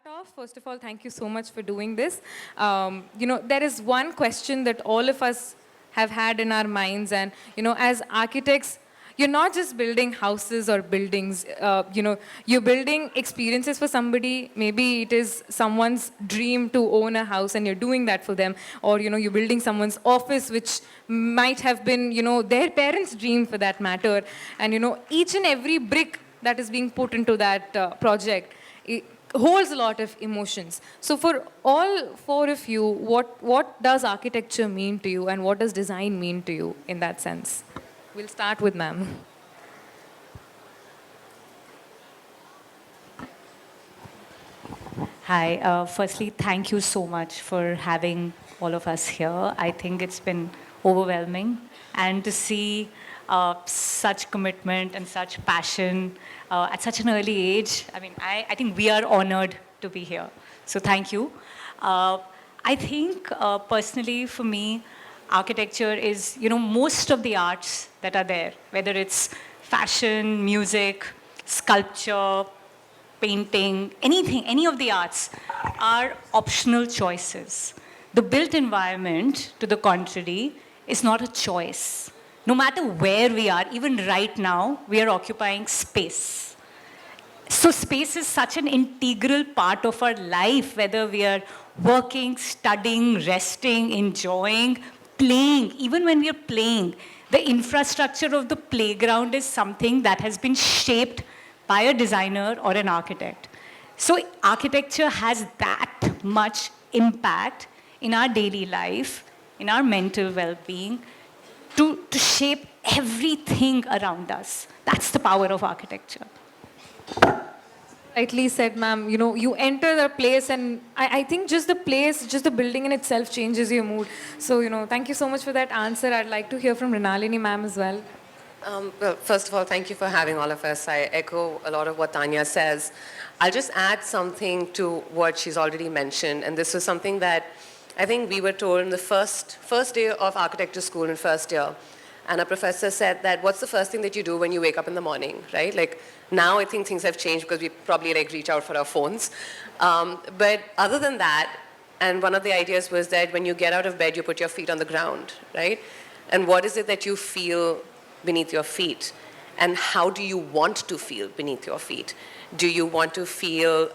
off, first of all, thank you so much for doing this. There is one question that all of us have had in our minds, and as architects, you're not just building houses or buildings. You're building experiences for somebody. Maybe it is someone's dream to own a house, and you're doing that for them. Or you're building someone's office, which might have been their parents' dream for that matter. And each and every brick that is being put into that project, it holds a lot of emotions. So for all four of you, what does architecture mean to you, and what does design mean to you in that sense? We'll start with ma'am. Hi. Firstly, thank you so much for having all of us here. I think it's been overwhelming. And to see such commitment and such passion at such an early age, I think we are honored to be here. So thank you. I think personally for me, architecture is, most of the arts that are there, whether it's fashion, music, sculpture, painting, anything, any of the arts are optional choices. The built environment, to the contrary, is not a choice. No matter where we are, even right now, we are occupying space. So space is such an integral part of our life, whether we are working, studying, resting, enjoying, playing. Even when we are playing, the infrastructure of the playground is something that has been shaped by a designer or an architect. So architecture has that much impact in our daily life, in our mental well-being, to shape everything around us. That's the power of architecture. Rightly said, ma'am. You enter the place, and I think just the place, just the building in itself changes your mood. So, thank you so much for that answer. I'd like to hear from Mrinalini, ma'am, as well. Well, first of all, thank you for having all of us. I echo a lot of what Tanya says. I'll just add something to what she's already mentioned, and this was something that I think we were told in the first day of architecture school in first year. And a professor said that, what's the first thing that you do when you wake up in the morning, right? Like, now I think things have changed because we probably reach out for our phones. But other than that, and one of the ideas was that when you get out of bed, you put your feet on the ground, right? And what is it that you feel beneath your feet? And how do you want to feel beneath your feet? Do you want to feel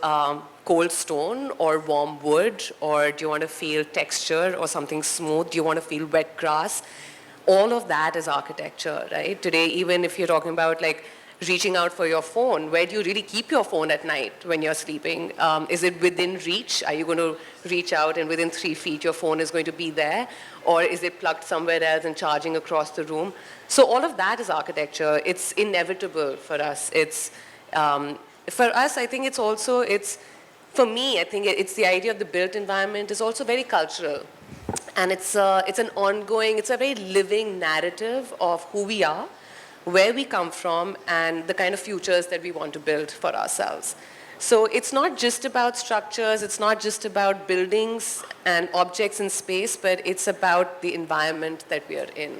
cold stone or warm wood? Or do you want to feel texture or something smooth? Do you want to feel wet grass? All of that is architecture, right? Today, even if you're talking about like reaching out for your phone, where do you really keep your phone at night when you're sleeping? Is it within reach? Are you going to reach out and within 3 feet your phone is going to be there? Or is it plugged somewhere else and charging across the room? So all of that is architecture. It's inevitable for us. It's, for us, I think it's also, for me, I think it's the idea of the built environment is also very cultural. And it's an ongoing, it's a very living narrative of who we are, where we come from, and the kind of futures that we want to build for ourselves. So it's not just about structures, it's not just about buildings and objects in space, but it's about the environment that we are in.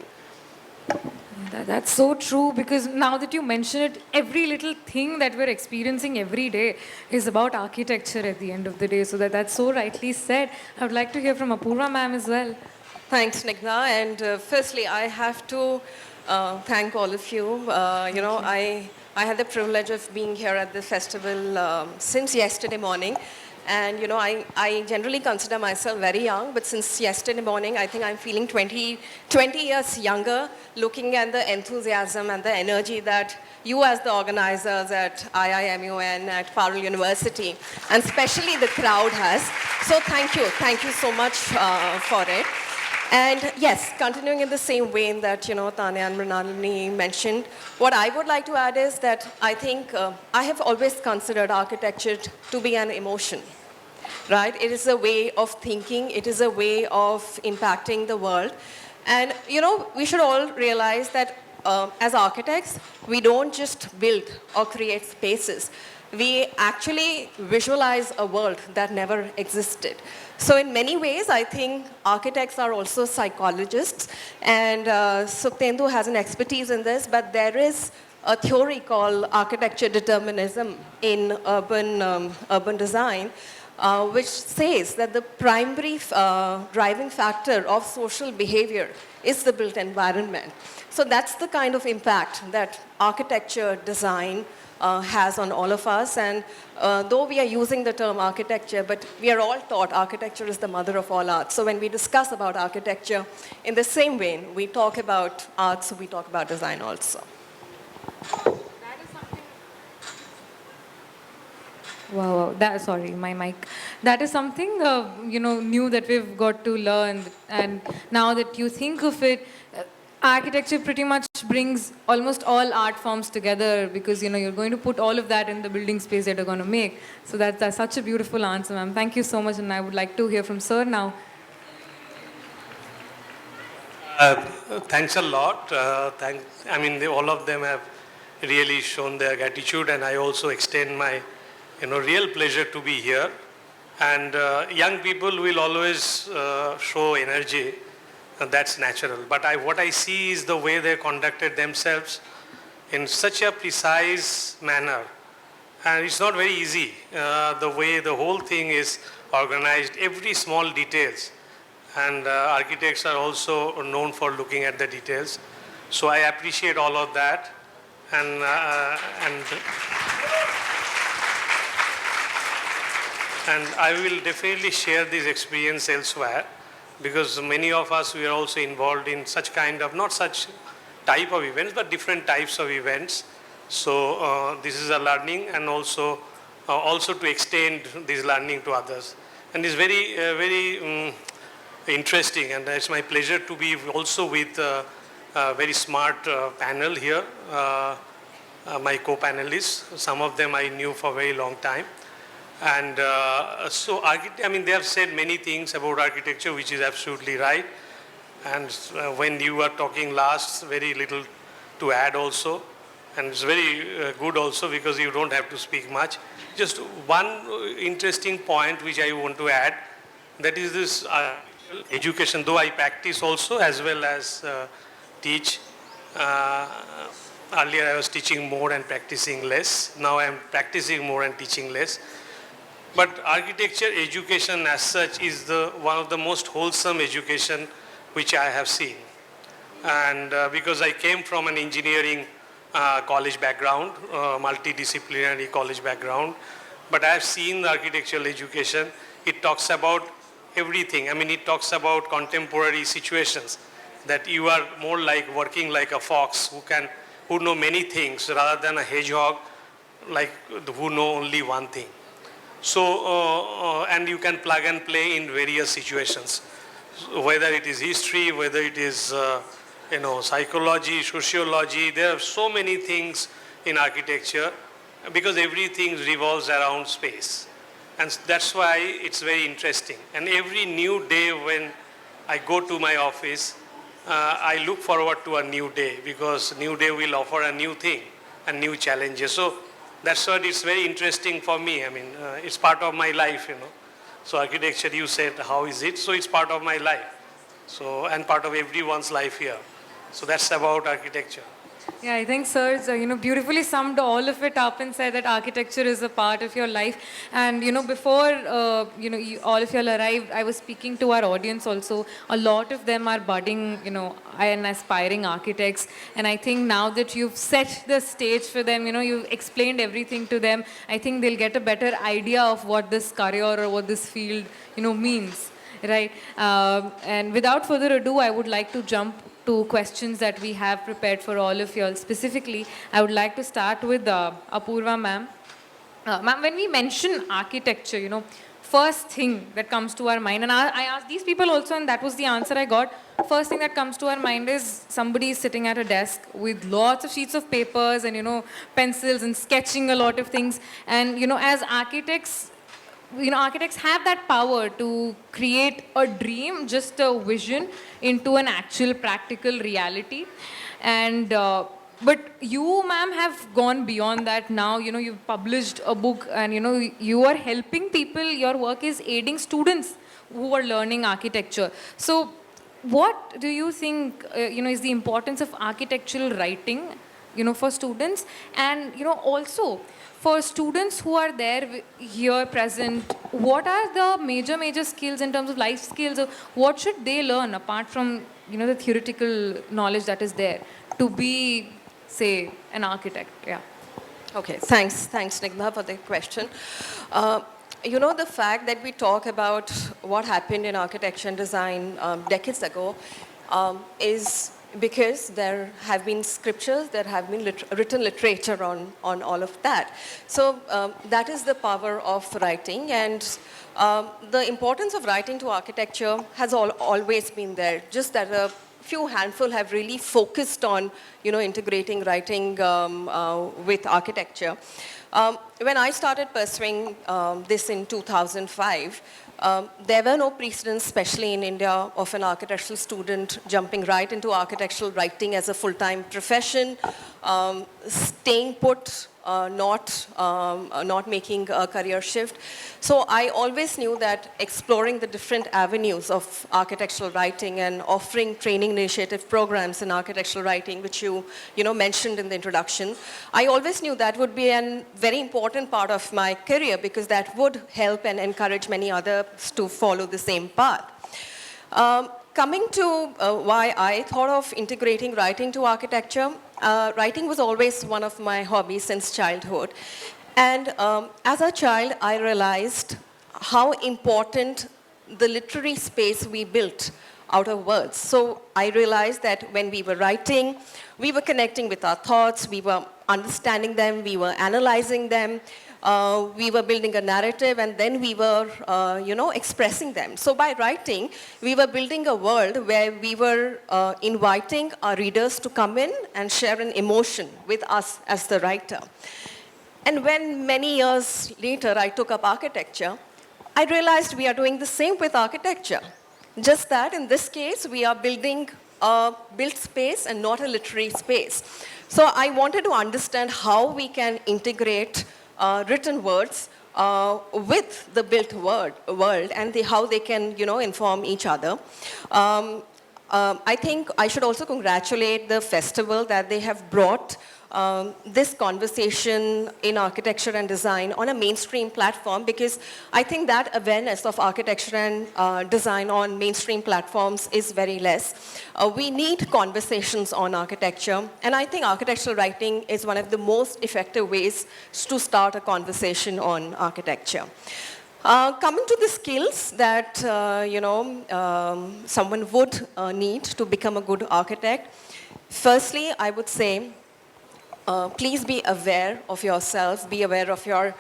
That's so true, because now that you mention it, every little thing that we're experiencing every day is about architecture at the end of the day. So that's so rightly said. I would like to hear from Apurva ma'am as well. Thanks, Nigna. And firstly, I have to thank all of you. I had the privilege of being here at the festival since yesterday morning. And, I generally consider myself very young, but since yesterday morning, I think I'm feeling 20 years younger, looking at the enthusiasm and the energy that you as the organizers at I.I.M.U.N, at Parul University, and especially the crowd has. So thank you so much for it. And yes, continuing in the same vein that, Tanya and Mrinalini mentioned, what I would like to add is that I think I have always considered architecture to be an emotion, right? It is a way of thinking. It is a way of impacting the world. And, we should all realize that as architects, we don't just build or create spaces. We actually visualize a world that never existed. So in many ways, I think architects are also psychologists, and Suptendu has an expertise in this, but there is a theory called architecture determinism in urban design, which says that the primary driving factor of social behavior is the built environment. So that's the kind of impact that architecture design has on all of us. And though we are using the term architecture, but we are all taught architecture is the mother of all arts. So when we discuss about architecture, in the same vein, we talk about art, so we talk about design also. Wow, sorry, my mic. That is something, new that we've got to learn. And now that you think of it, architecture pretty much brings almost all art forms together because, you're going to put all of that in the building space that you're going to make. So that's such a beautiful answer, ma'am. Thank you so much. And I would like to hear from sir now. Thanks a lot. All of them have really shown their gratitude, and I also extend my real pleasure to be here. And young people will always show energy, and that's natural. But what I see is the way they conducted themselves in such a precise manner. And it's not very easy, the way the whole thing is organized, every small details. And architects are also known for looking at the details. So I appreciate all of that. And I will definitely share this experience elsewhere, because many of us, we are also involved in such kind of, not such type of events, but different types of events. So this is a learning, and also to extend this learning to others. And it's very interesting, and it's my pleasure to be also with a very smart panel here, my co-panelists. Some of them I knew for a very long time. And they have said many things about architecture, which is absolutely right. And when you were talking last, very little to add also. And it's very good also because you don't have to speak much. Just one interesting point which I want to add, that is this education. Though I practice also as well as teach. Earlier I was teaching more and practicing less. Now I am practicing more and teaching less. But architecture education as such is one of the most wholesome education which I have seen. And because I came from an engineering college background, multidisciplinary college background, but I have seen the architectural education. It talks about everything. It talks about contemporary situations, that you are more like working like a fox who know many things rather than a hedgehog, like who know only one thing. So, and you can plug and play in various situations, whether it is history, whether it is, psychology, sociology. There are so many things in architecture because everything revolves around space. And that's why it's very interesting. And every new day when I go to my office, I look forward to a new day, because new day will offer a new thing and new challenges. So that's what it's very interesting for me. It's part of my life, So architecture, you said, how is it? So it's part of my life. So, and part of everyone's life here. So that's about architecture. Yeah, I think sir's, beautifully summed all of it up and said that architecture is a part of your life. And, before, all of y'all arrived, I was speaking to our audience also. A lot of them are budding, and aspiring architects. And I think now that you've set the stage for them, you've explained everything to them, I think they'll get a better idea of what this career or what this field, means, right? And without further ado, I would like to jump to questions that we have prepared for all of you all. Specifically, I would like to start with Apurva ma'am. Ma'am, when we mention architecture, first thing that comes to our mind, and I asked these people also, and that was the answer I got. First thing that comes to our mind is somebody sitting at a desk with lots of sheets of papers and, pencils and sketching a lot of things. And, as architects, architects have that power to create a dream, just a vision, into an actual practical reality. And but you, ma'am, have gone beyond that now. You've published a book, and you are helping people. Your work is aiding students who are learning architecture. So what do you think is the importance of architectural writing, for students, and also for students who are there here present, what are the major skills in terms of life skills? What should they learn apart from the theoretical knowledge that is there to be, say, an architect? Yeah. Okay, thanks, Nigna, for the question. The fact that we talk about what happened in architecture and design decades ago is because there have been scriptures, there have been written literature on all of that. So that is the power of writing, and the importance of writing to architecture has always been there, just that a few handful have really focused on integrating writing with architecture. When I started pursuing this in 2005, there were no precedents, especially in India, of an architectural student jumping right into architectural writing as a full-time profession, staying put, not making a career shift. So I always knew that exploring the different avenues of architectural writing and offering training initiative programs in architectural writing, which you mentioned in the introduction, I always knew that would be a very important part of my career, because that would help and encourage many others to follow the same path. Coming to why I thought of integrating writing to architecture, writing was always one of my hobbies since childhood. And as a child, I realized how important the literary space we built out of words. So I realized that when we were writing, we were connecting with our thoughts, we were understanding them, we were analyzing them, we were building a narrative, and then we were, expressing them. So by writing, we were building a world where we were inviting our readers to come in and share an emotion with us as the writer. And when many years later I took up architecture, I realized we are doing the same with architecture. Just that in this case, we are building a built space and not a literary space. So I wanted to understand how we can integrate written words with the built world and how they can, inform each other. I think I should also congratulate the festival that they have brought this conversation in architecture and design on a mainstream platform, because I think that awareness of architecture and design on mainstream platforms is very less. We need conversations on architecture, and I think architectural writing is one of the most effective ways to start a conversation on architecture. Coming to the skills that someone would need to become a good architect, firstly, I would say please be aware of yourself, be aware of your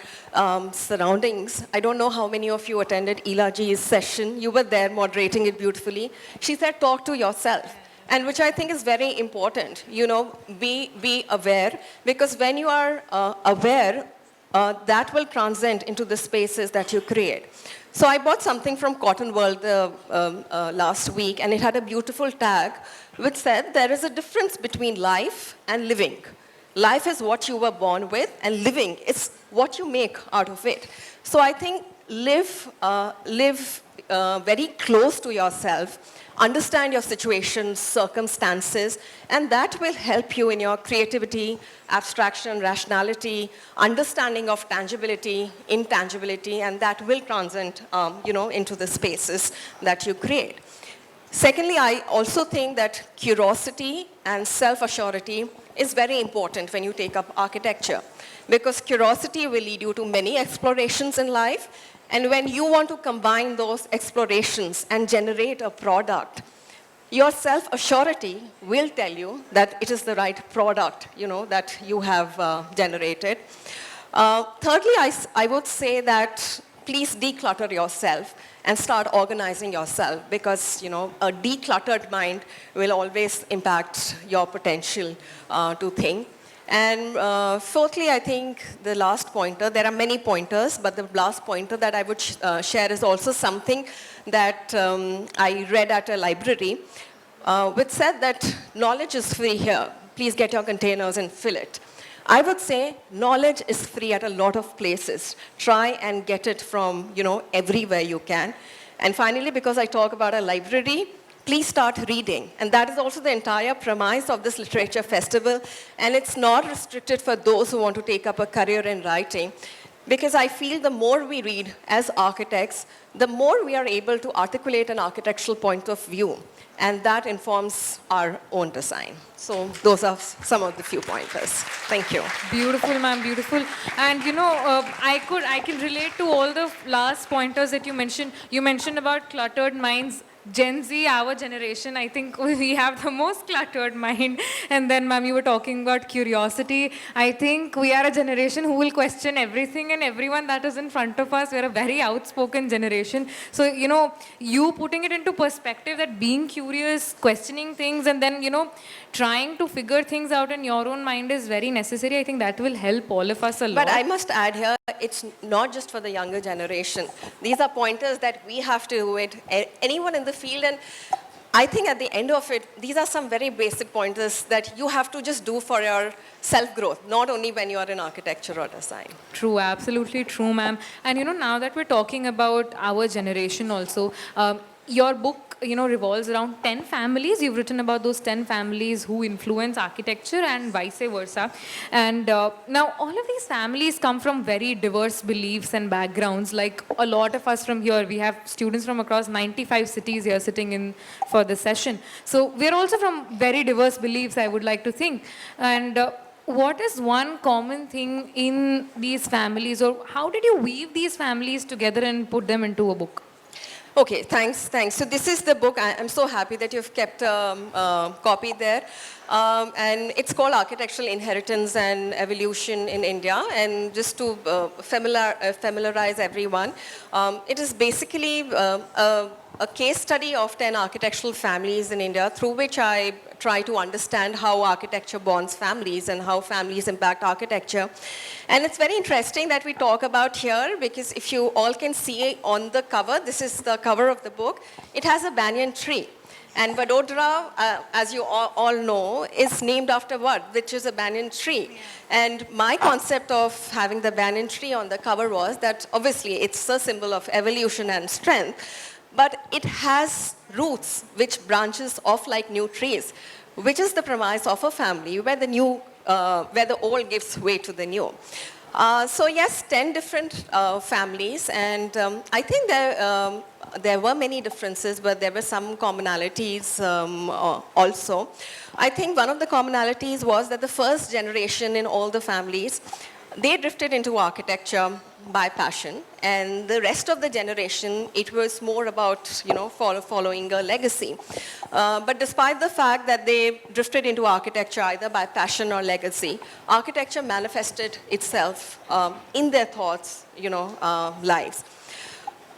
surroundings. I don't know how many of you attended Ela G's session. You were there moderating it beautifully. She said, talk to yourself, and which I think is very important. Be aware, because when you are aware, that will transcend into the spaces that you create. So I bought something from Cotton World last week, and it had a beautiful tag which said there is a difference between life and living. Life is what you were born with, and living is what you make out of it. So I think live very close to yourself, understand your situations, circumstances, and that will help you in your creativity, abstraction, rationality, understanding of tangibility, intangibility, and that will transcend, into the spaces that you create. Secondly, I also think that curiosity and self-assurity is very important when you take up architecture, because curiosity will lead you to many explorations in life, and when you want to combine those explorations and generate a product, your self-assurity will tell you that it is the right product, that you have generated. Thirdly, I would say that please declutter yourself and start organizing yourself, because a decluttered mind will always impact your potential to think. And fourthly, I think the last pointer, there are many pointers, but the last pointer that I would share is also something that I read at a library, which said that knowledge is free here. Please get your containers and fill it. I would say knowledge is free at a lot of places. Try and get it from, everywhere you can. And finally, because I talk about a library, please start reading. And that is also the entire premise of this literature festival. And it's not restricted for those who want to take up a career in writing. Because I feel the more we read as architects, the more we are able to articulate an architectural point of view. And that informs our own design. So those are some of the few pointers. Thank you. Beautiful, ma'am, beautiful. And I can relate to all the last pointers that you mentioned. You mentioned about cluttered minds. Gen Z, our generation, I think we have the most cluttered mind. And then, ma'am, you were talking about curiosity. I think we are a generation who will question everything and everyone that is in front of us. We're a very outspoken generation. So, you putting it into perspective that being curious, questioning things, and then, trying to figure things out in your own mind is very necessary. I think that will help all of us a lot. But I must add here, it's not just for the younger generation. These are pointers that we have to do it. Anyone in the field, and I think at the end of it, these are some very basic pointers that you have to just do for your self-growth, not only when you are in architecture or design. True, absolutely true, ma'am. And now that we're talking about our generation also, your book, revolves around 10 families. You've written about those 10 families who influence architecture and vice versa. And now all of these families come from very diverse beliefs and backgrounds. Like a lot of us from here, we have students from across 95 cities here sitting in for the session. So we're also from very diverse beliefs, I would like to think. And what is one common thing in these families, or how did you weave these families together and put them into a book? Okay, thanks. So this is the book. I'm so happy that you've kept a copy there. And it's called Architectural Inheritance and Evolution in India. And just to familiarize everyone, it is basically a case study of 10 architectural families in India, through which I try to understand how architecture bonds families and how families impact architecture. And it's very interesting that we talk about here, because if you all can see on the cover, this is the cover of the book, it has a banyan tree. And Vadodara, as you all know, is named after what? Which is a banyan tree. And my concept of having the banyan tree on the cover was that obviously it's a symbol of evolution and strength, but it has roots which branches off like new trees, which is the premise of a family where the old gives way to the new. So yes, 10 different families, and I think there were many differences, but there were some commonalities also. I think one of the commonalities was that the first generation in all the families, they drifted into architecture by passion, and the rest of the generation, it was more about following a legacy. But despite the fact that they drifted into architecture either by passion or legacy, architecture manifested itself in their thoughts, lives.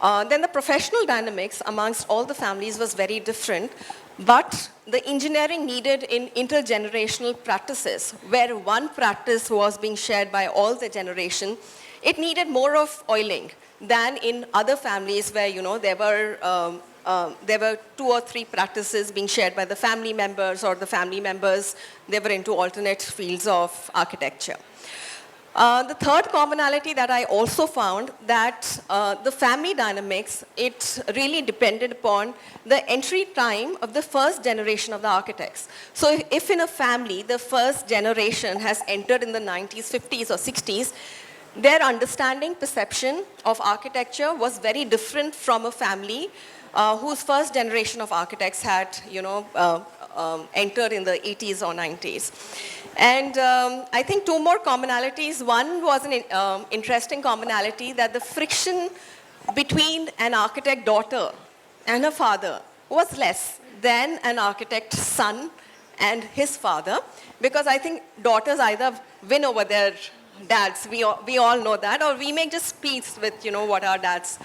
Then the professional dynamics amongst all the families was very different, but the engineering needed in intergenerational practices, where one practice was being shared by all the generation, it needed more of oiling than in other families where, there were 2 or 3 practices being shared by the family members, or the family members, they were into alternate fields of architecture. The third commonality that I also found, that the family dynamics, it really depended upon the entry time of the first generation of the architects. So if in a family, the first generation has entered in the 90s, 50s or 60s, their understanding, perception of architecture was very different from a family whose first generation of architects had, entered in the 80s or 90s. And I think 2 more commonalities. One was an interesting commonality, that the friction between an architect daughter and her father was less than an architect son and his father, because I think daughters either win over their dads, we all know that, or we make just peace with what our dads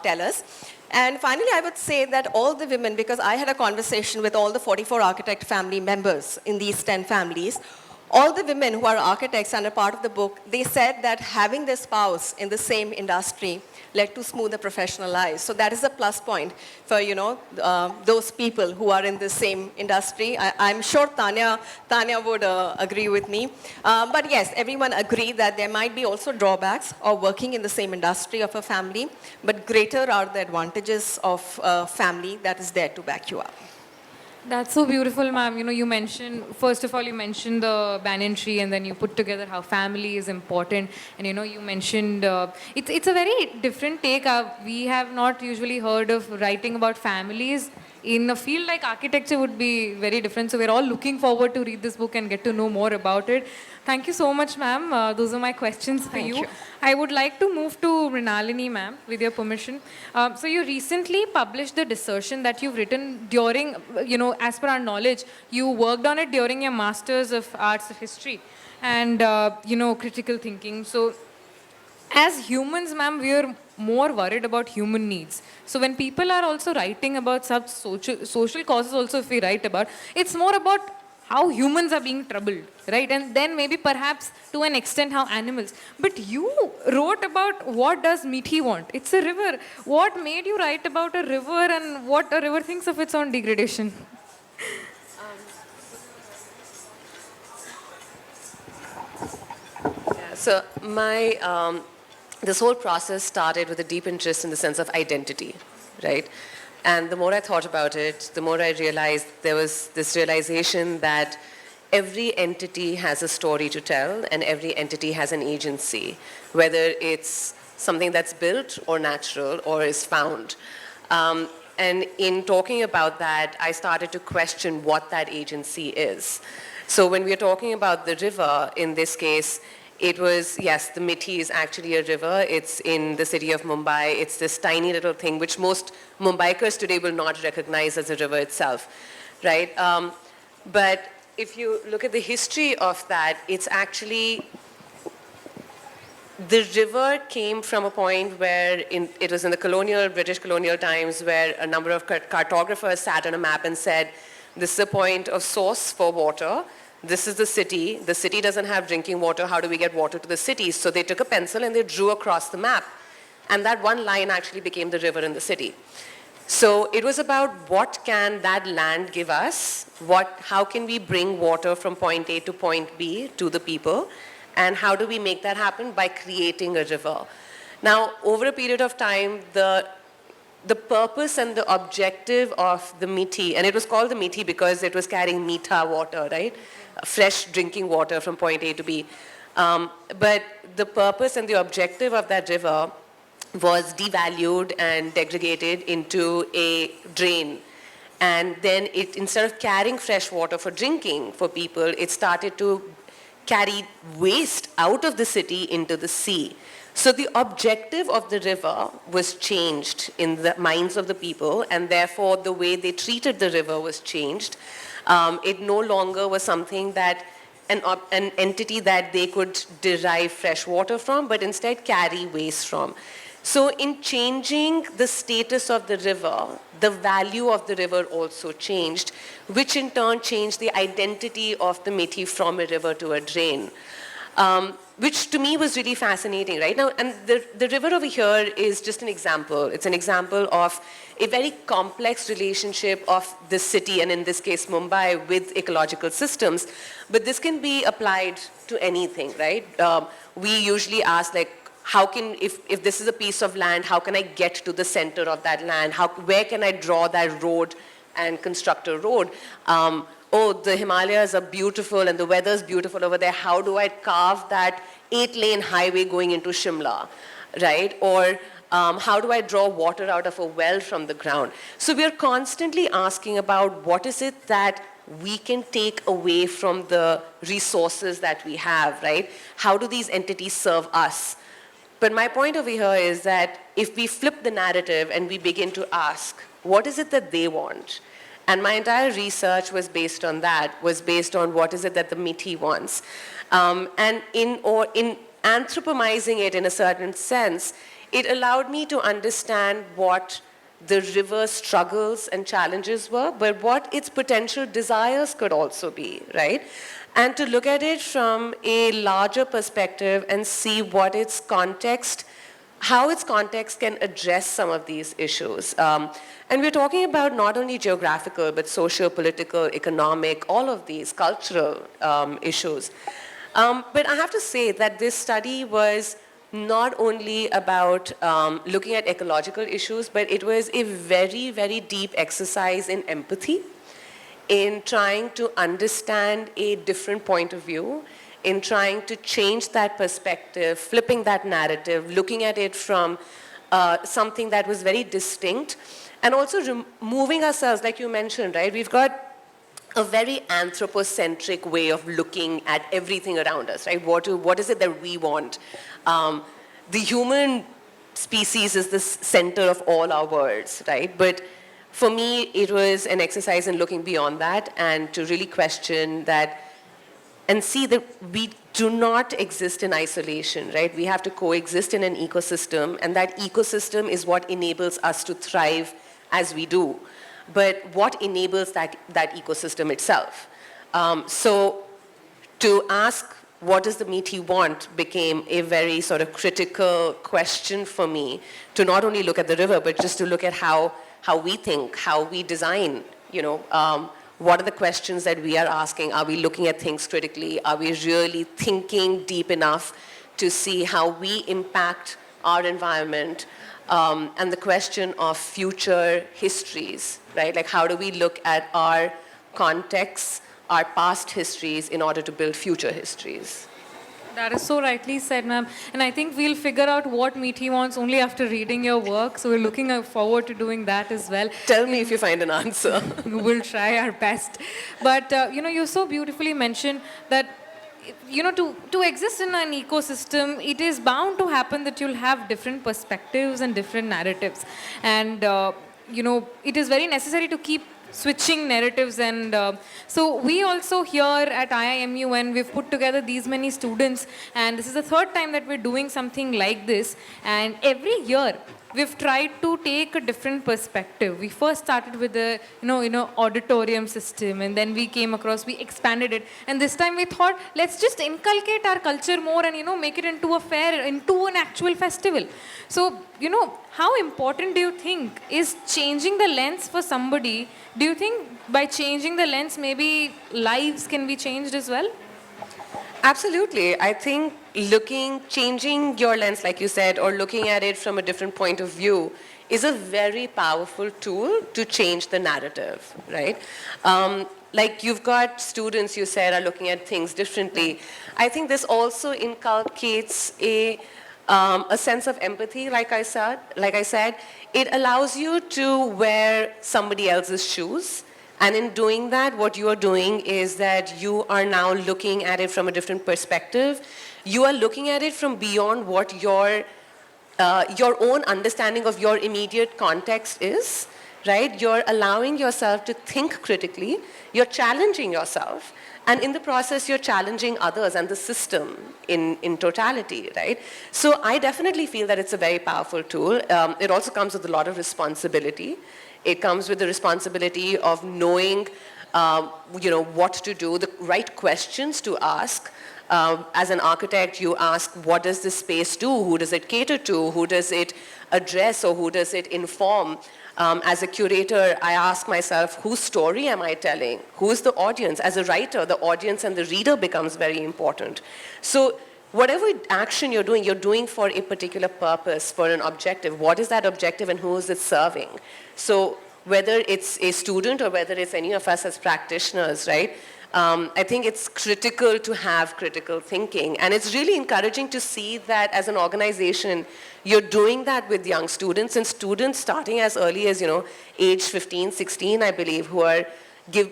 tell us. And finally, I would say that all the women, because I had a conversation with all the 44 architect family members in these 10 families, all the women who are architects and are part of the book, they said that having their spouse in the same industry led to smoother professional lives. So that is a plus point for, those people who are in the same industry. I'm sure Tanya would agree with me. But yes, everyone agreed that there might be also drawbacks of working in the same industry of a family, but greater are the advantages of a family that is there to back you up. That's so beautiful, ma'am. You mentioned, first of all, you mentioned the banyan tree, and then you put together how family is important. And, you mentioned, it's a very different take. We have not usually heard of writing about families. In a field like architecture would be very different. So we're all looking forward to read this book and get to know more about it. Thank you so much, ma'am. Those are my questions for you. I would like to move to Mrinalini, ma'am, with your permission. So you recently published the dissertation that you've written during, as per our knowledge, you worked on it during your Masters of Arts of History and, critical thinking. So as humans, ma'am, we are more worried about human needs. So when people are also writing about such social causes also if we write about, it's more about how humans are being troubled, right? And then maybe perhaps to an extent how animals. But you wrote about what does Mithi want? It's a river. What made you write about a river and what a river thinks of its own degradation? So this whole process started with a deep interest in the sense of identity, right? And the more I thought about it, the more I realized there was this realization that every entity has a story to tell and every entity has an agency, whether it's something that's built or natural or is found. And in talking about that, I started to question what that agency is. So when we're talking about the river, in this case, it was, yes, the Mithi is actually a river. It's in the city of Mumbai. It's this tiny little thing which most Mumbaikars today will not recognize as a river itself, right? But if you look at the history of that, it's actually, the river came from a point where it was in the British colonial times where a number of cartographers sat on a map and said, this is a point of source for water. This is the city. The city doesn't have drinking water. How do we get water to the city? So they took a pencil and they drew across the map. And that one line actually became the river in the city. So it was about what can that land give us? How can we bring water from point A to point B to the people? And how do we make that happen? By creating a river. Now, over a period of time, the purpose and the objective of the Mithi, and it was called the Mithi because it was carrying Meetha water, right? Fresh drinking water from point A to B. But the purpose and the objective of that river was devalued and degraded into a drain. And then instead of carrying fresh water for drinking for people, it started to carry waste out of the city into the sea. So the objective of the river was changed in the minds of the people, and therefore the way they treated the river was changed. It no longer was something that an entity that they could derive fresh water from, but instead carry waste from. So in changing the status of the river, the value of the river also changed, which in turn changed the identity of the Mithi from a river to a drain. Which to me was really fascinating, right? Now, and the river over here is just an example. It's an example of a very complex relationship of the city, and in this case, Mumbai, with ecological systems. But this can be applied to anything, right? We usually ask, like, how can, if this is a piece of land, how can I get to the center of that land? Where can I draw that road and construct a road? Oh, the Himalayas are beautiful and the weather's beautiful over there. How do I carve that 8-lane highway going into Shimla, right? Or how do I draw water out of a well from the ground? So we are constantly asking about what is it that we can take away from the resources that we have, right? How do these entities serve us? But my point over here is that if we flip the narrative and we begin to ask, what is it that they want? And my entire research was based on that, was based on what is it that the Mithi wants. And in anthropomizing it in a certain sense, it allowed me to understand what the river's struggles and challenges were, but what its potential desires could also be, right? And to look at it from a larger perspective and see what its context, how its context can address some of these issues. And we're talking about not only geographical, but social, political, economic, all of these cultural issues. But I have to say that this study was not only about looking at ecological issues, but it was a very, very deep exercise in empathy, in trying to understand a different point of view, in trying to change that perspective, flipping that narrative, looking at it from something that was very distinct, and also removing ourselves, like you mentioned, right? We've got a very anthropocentric way of looking at everything around us, right? What is it that we want? The human species is the center of all our worlds, right? But for me, it was an exercise in looking beyond that and to really question that and see that we do not exist in isolation, right? We have to coexist in an ecosystem, and that ecosystem is what enables us to thrive as we do. But what enables that ecosystem itself? So to ask what does the meaty want became a very sort of critical question for me, to not only look at the river, but just to look at how we think, how we design, what are the questions that we are asking? Are we looking at things critically? Are we really thinking deep enough to see how we impact our environment? And the question of future histories, right? Like how do we look at our contexts, our past histories in order to build future histories? That is so rightly said, ma'am. And I think we'll figure out what Meethi wants only after reading your work. So we're looking forward to doing that as well. Tell me if you find an answer. We'll try our best. But, you so beautifully mentioned that, to exist in an ecosystem, it is bound to happen that you'll have different perspectives and different narratives. And, it is very necessary to keep switching narratives, and so we also here at I.I.M.U.N. we've put together these many students, and this is the third time that we're doing something like this, and every year we've tried to take a different perspective. We first started with the auditorium system, and then we we expanded it, and this time we thought let's just inculcate our culture more and make it into a fair, into an actual festival. So how important do you think is changing the lens for somebody? Do you think by changing the lens maybe lives can be changed as well? Absolutely. I think changing your lens, like you said, or looking at it from a different point of view is a very powerful tool to change the narrative, right? Like you've got students, you said, are looking at things differently. I think this also inculcates a sense of empathy, like I said. It allows you to wear somebody else's shoes. And in doing that, what you are doing is that you are now looking at it from a different perspective. You are looking at it from beyond what your own understanding of your immediate context is, right? You're allowing yourself to think critically. You're challenging yourself. And in the process, you're challenging others and the system in totality, right? So I definitely feel that it's a very powerful tool. It also comes with a lot of responsibility. It comes with the responsibility of knowing, what to do, the right questions to ask. As an architect, you ask, what does this space do? Who does it cater to? Who does it address, or who does it inform? As a curator, I ask myself, whose story am I telling? Who is the audience? As a writer, the audience and the reader becomes very important. So whatever action you're doing for a particular purpose, for an objective. What is that objective and who is it serving? So whether it's a student or whether it's any of us as practitioners, right? I think it's critical to have critical thinking. And it's really encouraging to see that as an organization, you're doing that with young students, and students starting as early as, age 15, 16, I believe, who are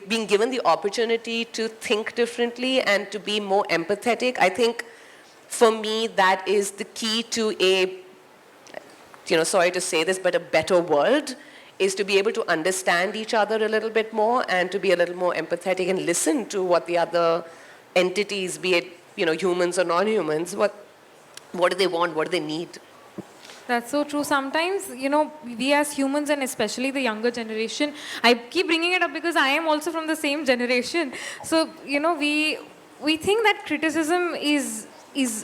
being given the opportunity to think differently and to be more empathetic. I think for me, that is the key to sorry to say this, but a better world, is to be able to understand each other a little bit more and to be a little more empathetic and listen to what the other entities, be it, humans or non-humans, what do they want, what do they need? That's so true. Sometimes, we as humans, and especially the younger generation, I keep bringing it up because I am also from the same generation. So, we think that criticism is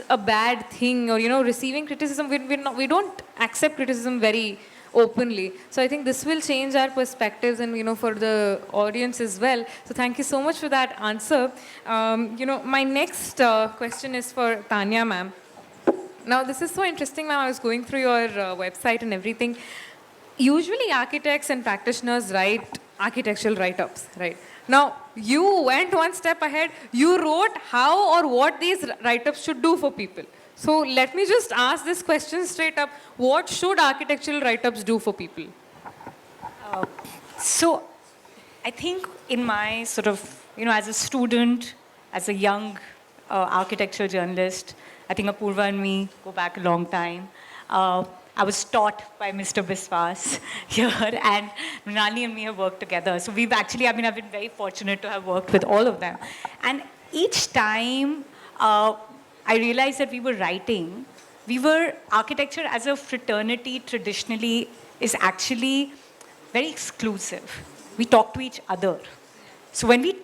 a bad thing, or, receiving criticism, we don't accept criticism very openly. So I think this will change our perspectives and, for the audience as well. So thank you so much for that answer. My next question is for Tanya, ma'am. Now, this is so interesting, ma'am. I was going through your website and everything. Usually, architects and practitioners write architectural write-ups, right? Now, you went one step ahead. You wrote how or what these write-ups should do for people. So let me just ask this question straight up. What should architectural write-ups do for people? So I think in my sort of, as a student, as a young architecture journalist, I think Apurva and me go back a long time. I was taught by Mr. Biswas here, and Mrinalini and me have worked together. So we've actually, I've been very fortunate to have worked with all of them. And each time I realized that we were writing, architecture as a fraternity traditionally is actually very exclusive. We talk to each other. So when we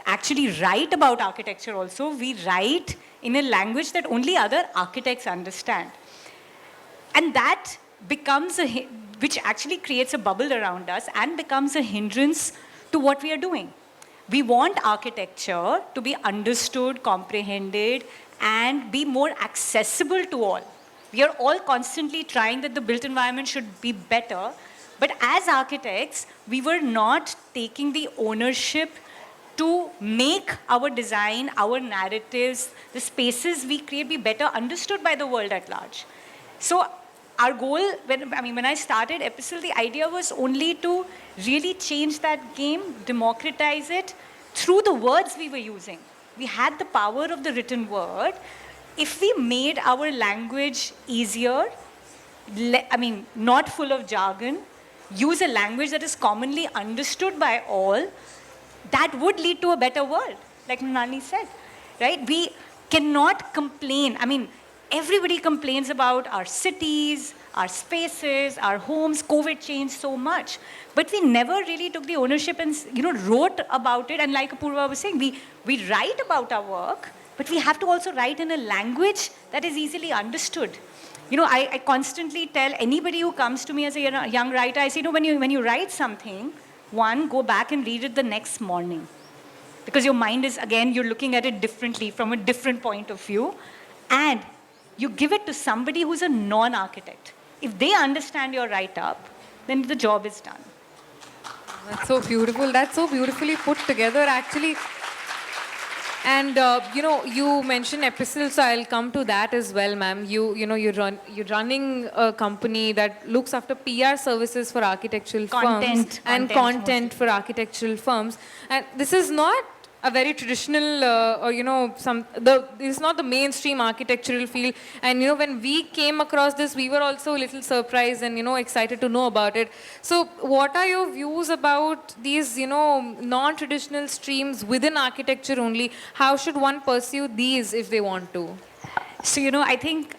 actually write about architecture also, we write in a language that only other architects understand. And that becomes which actually creates a bubble around us and becomes a hindrance to what we are doing. We want architecture to be understood, comprehended, and be more accessible to all. We are all constantly trying that the built environment should be better, but as architects, we were not taking the ownership to make our design, our narratives, the spaces we create be better understood by the world at large. So our goal, when I started Epistle, the idea was only to really change that game, democratize it through the words we were using. We had the power of the written word. If we made our language easier, not full of jargon, use a language that is commonly understood by all, that would lead to a better world, like Mrinalini said, right? We cannot complain. Everybody complains about our cities, our spaces, our homes. COVID changed so much. But we never really took the ownership and wrote about it. And like Apurva was saying, we write about our work, but we have to also write in a language that is easily understood. I constantly tell anybody who comes to me as a young writer, I say, when you write something, one, go back and read it the next morning. Because your mind is, again, you're looking at it differently from a different point of view. And you give it to somebody who's a non-architect. If they understand your write-up, then the job is done. That's so beautiful. That's so beautifully put together, actually. And you mentioned Epistle, so I'll come to that as well, ma'am. You're running a company that looks after PR services for architectural firms and content for architectural firms. And this is not a very traditional, this is not the mainstream architectural field. And when we came across this, we were also a little surprised and excited to know about it. So, what are your views about these non-traditional streams within architecture only? How should one pursue these if they want to? So I think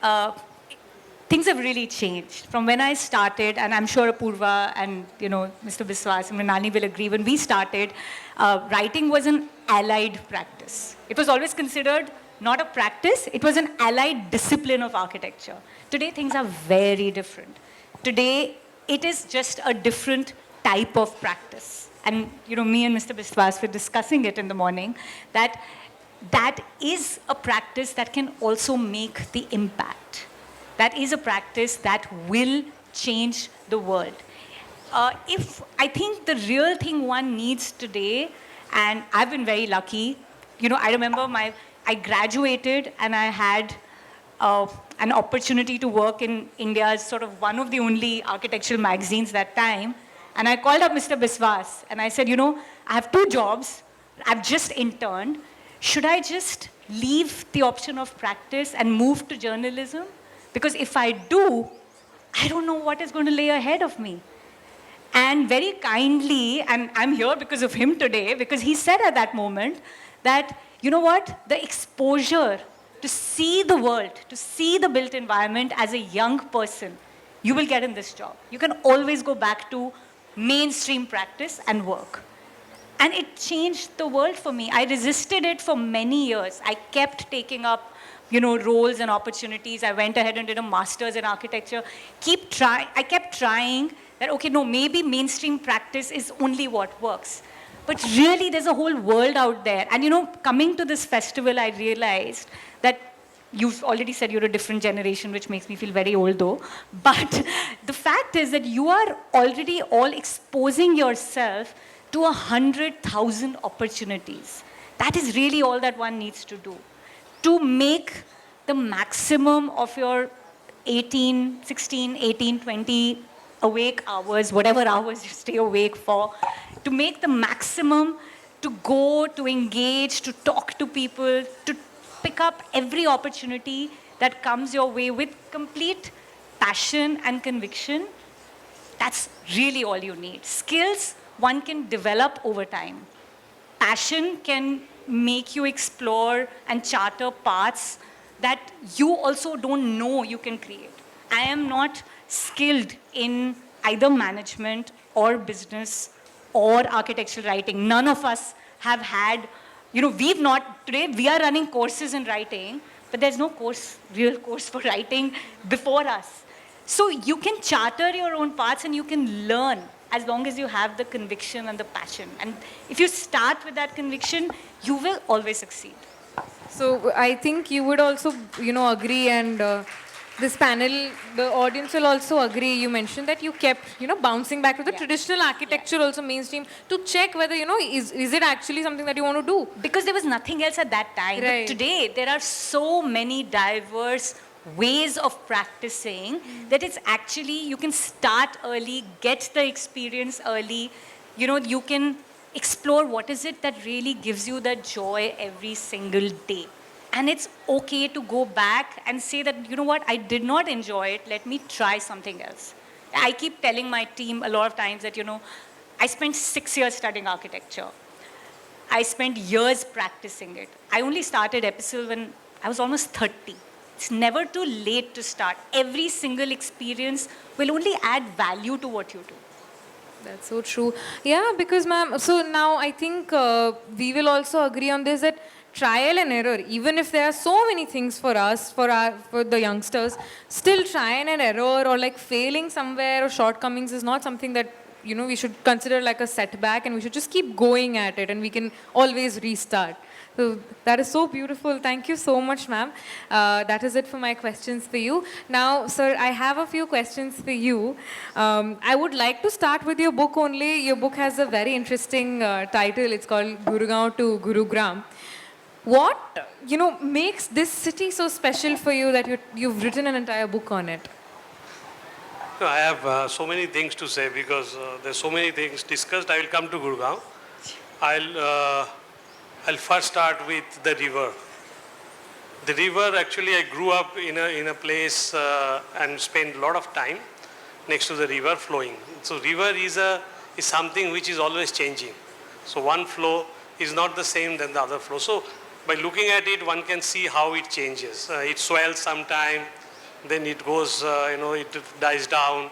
things have really changed from when I started, and I'm sure Apurva and Mr. Biswas and Mrinalini will agree. When we started, writing was an allied practice. It was always considered not a practice, it was an allied discipline of architecture. Today, things are very different. Today, it is just a different type of practice. And, me and Mr. Biswas were discussing it in the morning, that is a practice that can also make the impact. That is a practice that will change the world. I think the real thing one needs today, and I've been very lucky, I remember I graduated and I had an opportunity to work in India's sort of one of the only architectural magazines that time. And I called up Mr. Biswas and I said, I have 2 jobs, I've just interned. Should I just leave the option of practice and move to journalism? Because if I do, I don't know what is going to lay ahead of me. And very kindly, and I'm here because of him today, because he said at that moment that, the exposure to see the world, to see the built environment as a young person, you will get in this job. You can always go back to mainstream practice and work. And it changed the world for me. I resisted it for many years. I kept taking up roles and opportunities. I went ahead and did a master's in architecture. I kept trying that, okay, no, maybe mainstream practice is only what works. But really, there's a whole world out there. And coming to this festival, I realized that you've already said you're a different generation, which makes me feel very old though. But the fact is that you are already all exposing yourself to 100,000 opportunities. That is really all that one needs to do. To make the maximum of your 18, 16, 18, 20 awake hours, whatever hours you stay awake for, to make the maximum, to go, to engage, to talk to people, to pick up every opportunity that comes your way with complete passion and conviction. That's really all you need. Skills one can develop over time. Passion can make you explore and charter paths that you also don't know you can create. I am not skilled in either management or business or architectural writing. None of us have had, today we are running courses in writing, but there's no real course for writing before us. So you can charter your own paths and you can learn as long as you have the conviction and the passion. And if you start with that conviction, you will always succeed. So I think you would also, agree, and this panel, the audience will also agree. You mentioned that you kept, bouncing back to the traditional architecture, also mainstream, to check whether, is it actually something that you want to do? Because there was nothing else at that time. Right. But today, there are so many diverse ways of practicing that it's actually, you can start early, get the experience early. You can explore what is it that really gives you the joy every single day. And it's okay to go back and say that, I did not enjoy it, let me try something else. I keep telling my team a lot of times that, I spent 6 years studying architecture. I spent years practicing it. I only started Epistle when I was almost 30. It's never too late to start. Every single experience will only add value to what you do. That's so true. Yeah, because ma'am, so now I think we will also agree on this, that trial and error, even if there are so many things for us, for the youngsters, still trying and error or like failing somewhere or shortcomings is not something that, we should consider like a setback, and we should just keep going at it, and we can always restart. So that is so beautiful. Thank you so much, ma'am. That is it for my questions for you. Now, sir, I have a few questions for you. I would like to start with your book only. Your book has a very interesting title. It's called Gurugaon to Gurugram. What, makes this city so special for you that you've written an entire book on it? No, I have so many things to say because there's so many things discussed. I will come to Gurgaon. I'll first start with the river. The river, actually, I grew up in a place and spent a lot of time next to the river flowing. So river is something which is always changing. So one flow is not the same than the other flow. So by looking at it, one can see how it changes. It swells sometime, then it goes, it dies down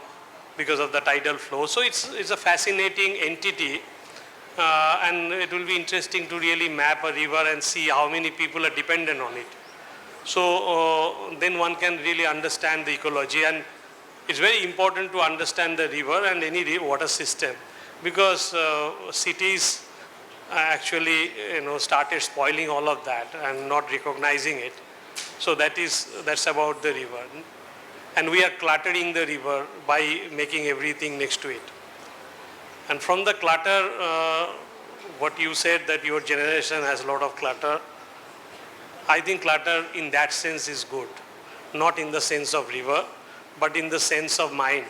because of the tidal flow. So it's a fascinating entity. And it will be interesting to really map a river and see how many people are dependent on it. So then one can really understand the ecology, and it's very important to understand the river and any water system, because cities actually started spoiling all of that and not recognizing it. So that's about the river, and we are cluttering the river by making everything next to it. And from the clutter, what you said that your generation has a lot of clutter, I think clutter in that sense is good. Not in the sense of river, but in the sense of mind.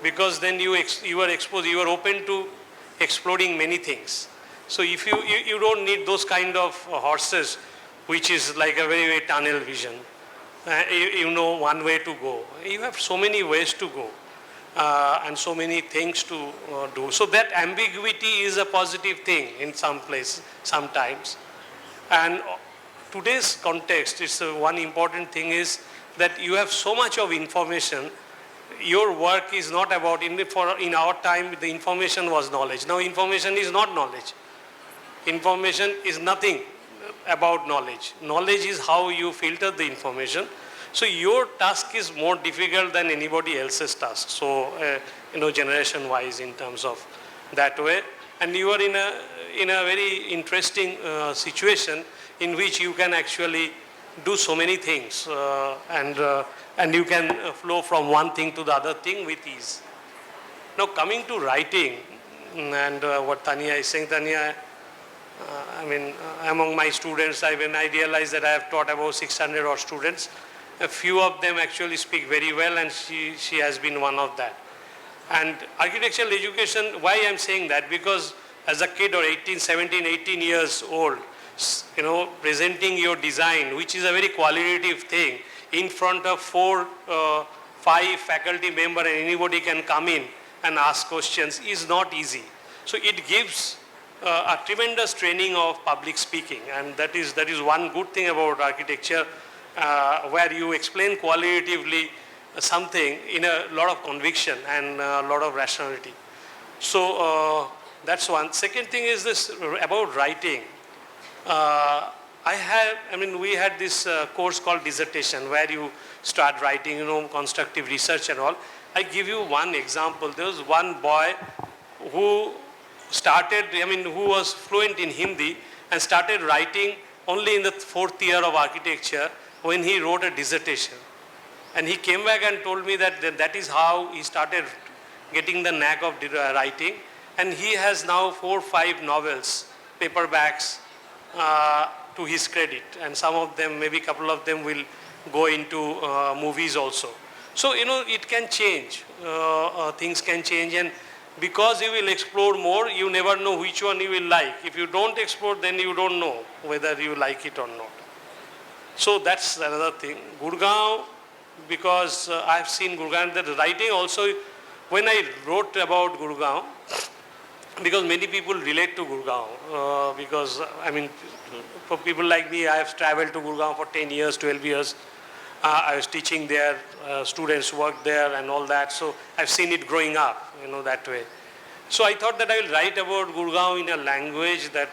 Because then you are exposed, you are open to exploring many things. So if you don't need those kind of horses, which is like a very, very tunnel vision. You know one way to go. You have so many ways to go. And so many things to do. So that ambiguity is a positive thing in some place, sometimes. And today's context, it's one important thing is that you have so much of information. Your work is not about, in our time, the information was knowledge. Now information is not knowledge. Information is nothing about knowledge. Knowledge is how you filter the information. So your task is more difficult than anybody else's task. So, generation-wise in terms of that way. And you are in a very interesting situation in which you can actually do so many things. And you can flow from one thing to the other thing with ease. Now coming to writing, and what Tanya is saying. Tanya, among my students, when I realized that I have taught about 600 odd students, a few of them actually speak very well, and she has been one of that. And architectural education, why I'm saying that? Because as a kid or 17, 18 years old, presenting your design, which is a very qualitative thing, in front of 4, 5 faculty members, and anybody can come in and ask questions, is not easy. So it gives a tremendous training of public speaking, and that is one good thing about architecture, where you explain qualitatively something in a lot of conviction and a lot of rationality. So that's one. Second thing is this about writing. We had this course called dissertation, where you start writing, constructive research and all. I give you one example. There was one boy who started, who was fluent in Hindi and started writing only in the 4th year of architecture when he wrote a dissertation. And he came back and told me that is how he started getting the knack of writing. And he has now 4 or 5 novels, paperbacks, to his credit. And some of them, maybe a couple of them will go into movies also. So, it can change. Things can change. And because you will explore more, you never know which one you will like. If you don't explore, then you don't know whether you like it or not. So that's another thing. Gurgaon, because I've seen Gurgaon, the writing also, when I wrote about Gurgaon, because many people relate to Gurgaon, because for people like me, I have traveled to Gurgaon for 10 years, 12 years. I was teaching there, students worked there and all that, so I've seen it growing up, that way. So I thought that I will write about Gurgaon in a language that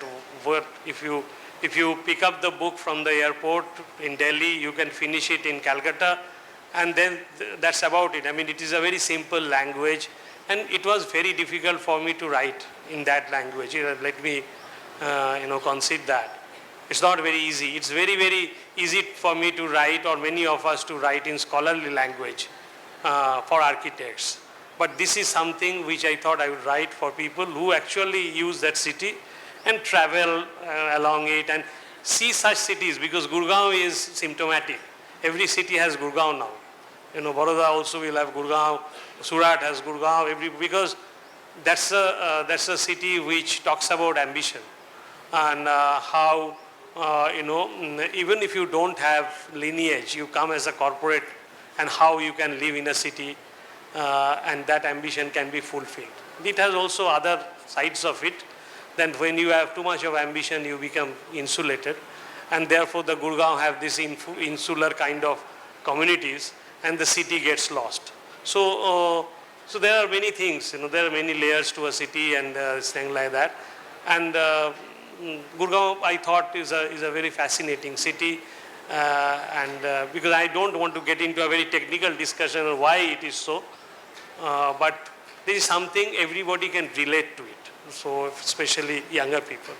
if you pick up the book from the airport in Delhi, you can finish it in Calcutta, and then that's about it. It is a very simple language, and it was very difficult for me to write in that language. Let me, concede that. It's not very easy. It's very, very easy for me to write, or many of us to write in scholarly language for architects. But this is something which I thought I would write for people who actually use that city and travel along it and see such cities, because Gurgaon is symptomatic. Every city has Gurgaon now. Vadodara also will have Gurgaon, Surat has Gurgaon, because that's a city which talks about ambition and how, even if you don't have lineage, you come as a corporate, and how you can live in a city and that ambition can be fulfilled. It has also other sides of it. Then when you have too much of ambition, you become insulated, and therefore the Gurgaon have this insular kind of communities, and the city gets lost. So there are many things, there are many layers to a city and things like that. And Gurgaon, I thought, is a very fascinating city, and because I don't want to get into a very technical discussion on why it is so, but this is something everybody can relate to it. So especially younger people.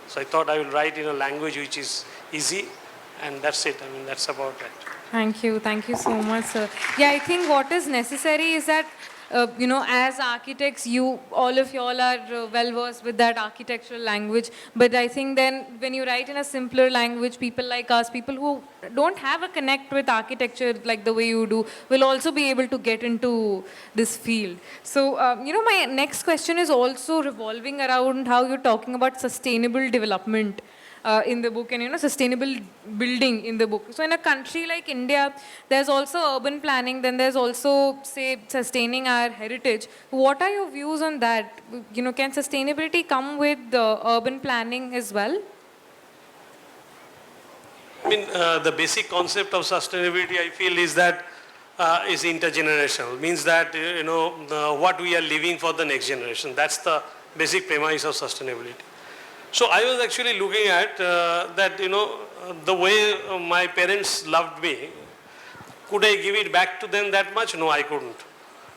So I thought I will write in a language which is easy, and that's it. That's about it. Thank you so much, sir. Yeah, I think what is necessary is that, as architects, all of y'all are well versed with that architectural language. But I think then when you write in a simpler language, people like us, people who don't have a connect with architecture like the way you do, will also be able to get into this field. So, my next question is also revolving around how you're talking about sustainable development in the book, and sustainable building in the book. So in a country like India, there's also urban planning, then there's also, say, sustaining our heritage. What are your views on that? Can sustainability come with the urban planning as well? The basic concept of sustainability, I feel, is that is intergenerational. Means that what we are leaving for the next generation. That's the basic premise of sustainability. So I was actually looking at that, the way my parents loved me, could I give it back to them that much? No, I couldn't.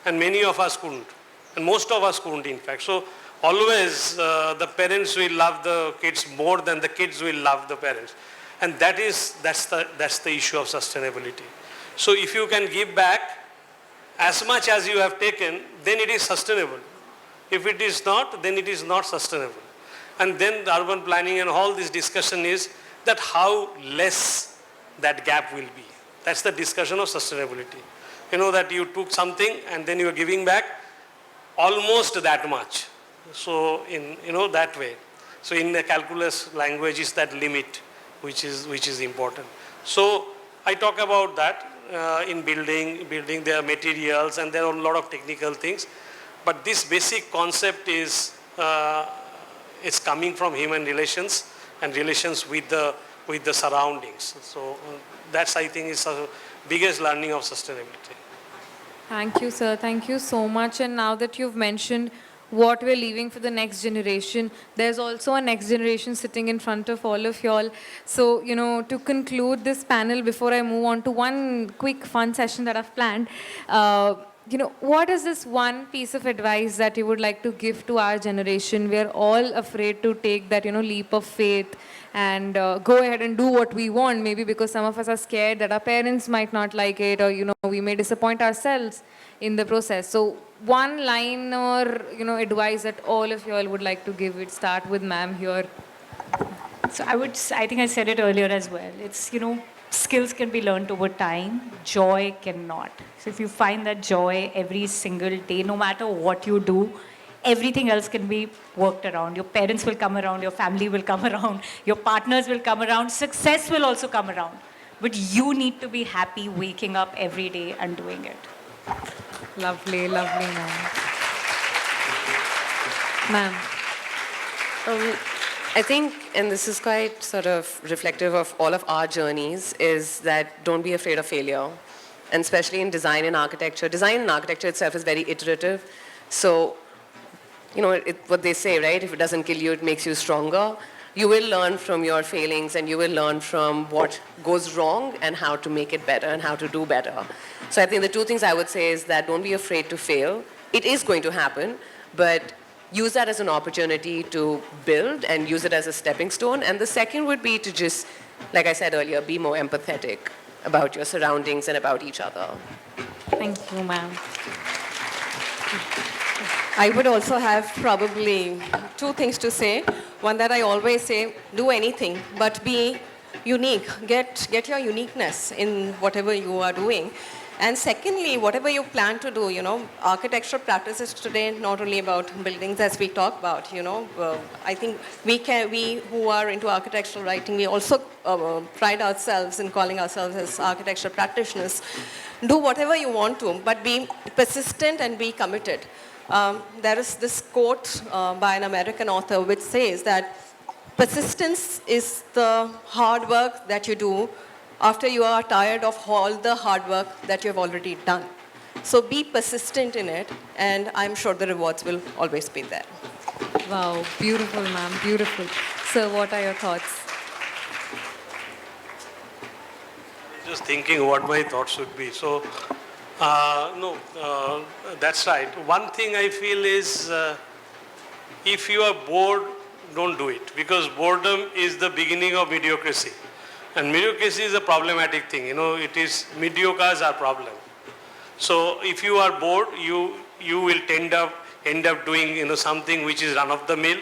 And many of us couldn't. And most of us couldn't, in fact. So always the parents will love the kids more than the kids will love the parents. And that's the issue of sustainability. So if you can give back as much as you have taken, then it is sustainable. If it is not, then it is not sustainable. And then the urban planning and all this discussion is that how less that gap will be. That's the discussion of sustainability. You know that you took something and then you are giving back almost that much. So in, that way. So in the calculus language is that limit which is important. So I talk about that in building their materials, and there are a lot of technical things. But this basic concept is coming from human relations and relations with the surroundings. So that's, I think, is the biggest learning of sustainability. Thank you, sir. Thank you so much. And now that you've mentioned what we're leaving for the next generation, there's also a next generation sitting in front of all of y'all. So, to conclude this panel, before I move on to one quick fun session that I've planned, what is this one piece of advice that you would like to give to our generation? We're all afraid to take that, leap of faith and go ahead and do what we want, maybe because some of us are scared that our parents might not like it, or, we may disappoint ourselves in the process. So one line or, advice that all of you all would like to give. It start with ma'am here. So I think I said it earlier as well. It's, skills can be learned over time, joy cannot. So if you find that joy every single day, no matter what you do, everything else can be worked around. Your parents will come around, your family will come around, your partners will come around, success will also come around. But you need to be happy waking up every day and doing it. Lovely, lovely, ma'am. Ma'am. I think, and this is quite sort of reflective of all of our journeys, is that don't be afraid of failure. And especially in design and architecture. Design and architecture itself is very iterative. So, what they say, right? If it doesn't kill you, it makes you stronger. You will learn from your failings, and you will learn from what goes wrong and how to make it better and how to do better. So I think the two things I would say is that don't be afraid to fail. It is going to happen, but use that as an opportunity to build and use it as a stepping stone. And the second would be to just, like I said earlier, be more empathetic about your surroundings and about each other. Thank you, ma'am. I would also have probably two things to say. One that I always say, do anything, but be unique. Get your uniqueness in whatever you are doing. And secondly, whatever you plan to do, architectural practices today, not only about buildings as we talk about, I think we who are into architectural writing, we also pride ourselves in calling ourselves as architectural practitioners. Do whatever you want to, but be persistent and be committed. There is this quote by an American author which says that persistence is the hard work that you do after you are tired of all the hard work that you have already done. So be persistent in it, and I'm sure the rewards will always be there. Wow, beautiful, ma'am, beautiful. Sir, what are your thoughts? Just thinking what my thoughts would be. So, that's right. One thing I feel is if you are bored, don't do it, because boredom is the beginning of mediocrity. And mediocrity is a problematic thing. It is mediocres are problem. So if you are bored, you will end up doing something which is run of the mill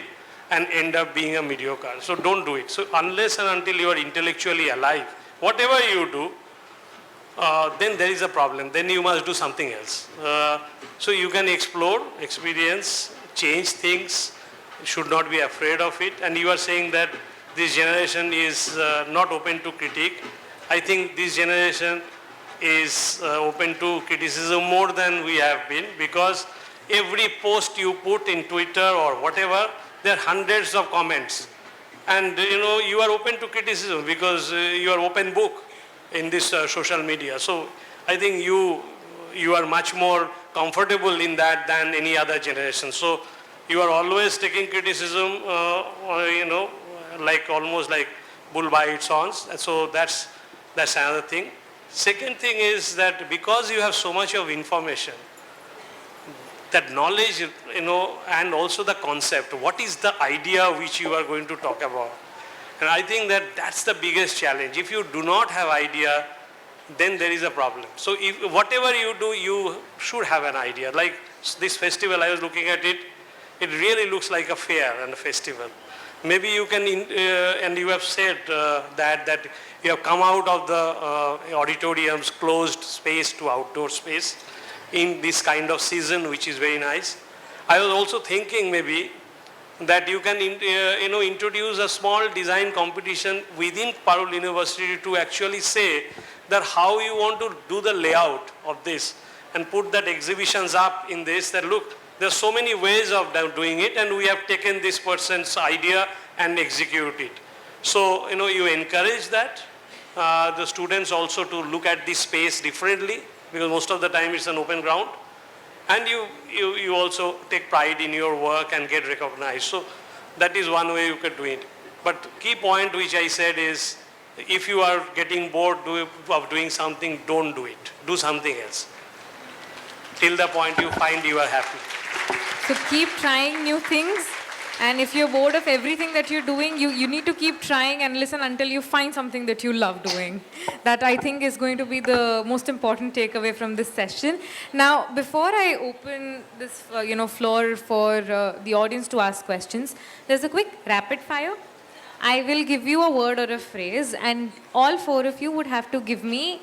and end up being a mediocre. So don't do it. So unless and until you are intellectually alive, whatever you do, then there is a problem. Then you must do something else. So you can explore, experience, change things. You should not be afraid of it. And you are saying that this generation is not open to critique. I think this generation is open to criticism more than we have been, because every post you put in Twitter or whatever, there are hundreds of comments. And you are open to criticism because you are open book in this social media. So I think you are much more comfortable in that than any other generation. So you are always taking criticism, almost like bull by its horns. So that's another thing. Second thing is that because you have so much of information, that knowledge, and also the concept, what is the idea which you are going to talk about? And I think that's the biggest challenge. If you do not have idea, then there is a problem. So if whatever you do, you should have an idea. Like this festival, I was looking at it, it really looks like a fair and a festival. Maybe you can, and you have said that you have come out of the auditorium's closed space to outdoor space in this kind of season, which is very nice. I was also thinking maybe that you can introduce a small design competition within Parul University to actually say that how you want to do the layout of this and put that exhibitions up in this, that look, there are so many ways of doing it, and we have taken this person's idea and execute it. So, you encourage that, the students also to look at this space differently, because most of the time it's an open ground. And you also take pride in your work and get recognized. So that is one way you could do it. But key point which I said is, if you are getting bored of doing something, don't do it. Do something else. Till the point you find you are happy. So keep trying new things. And if you're bored of everything that you're doing, you need to keep trying and listen until you find something that you love doing. That I think is going to be the most important takeaway from this session. Now, before I open this floor for the audience to ask questions, there's a quick rapid fire. I will give you a word or a phrase, and all four of you would have to give me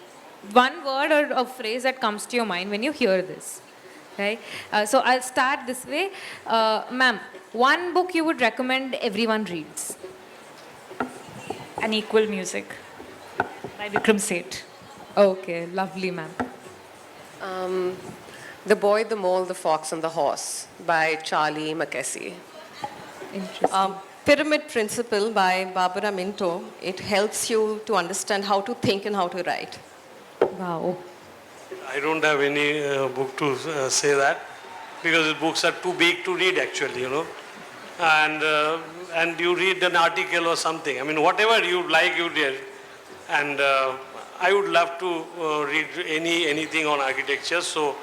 one word or a phrase that comes to your mind when you hear this. Right? So I'll start this way. Ma'am, one book you would recommend everyone reads? An Equal Music by Vikram Seth. Okay, lovely, ma'am. The Boy, the Mole, the Fox and the Horse by Charlie Mackesy. Interesting. Pyramid Principle by Barbara Minto. It helps you to understand how to think and how to write. Wow. I don't have any book to say that, because the books are too big to read actually, and you read an article or something. I mean, whatever you like, you read. And I would love to read anything on architecture. So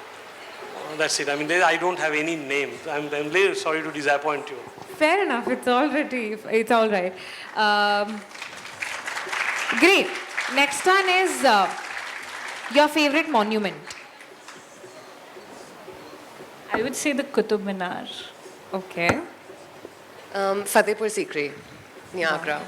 that's it. I mean, I don't have any name. I'm really sorry to disappoint you. Fair enough. It's all right. Great. Next one is your favorite monument. I would say the Qutub Minar. Okay. Fatehpur Sikri, near Agra.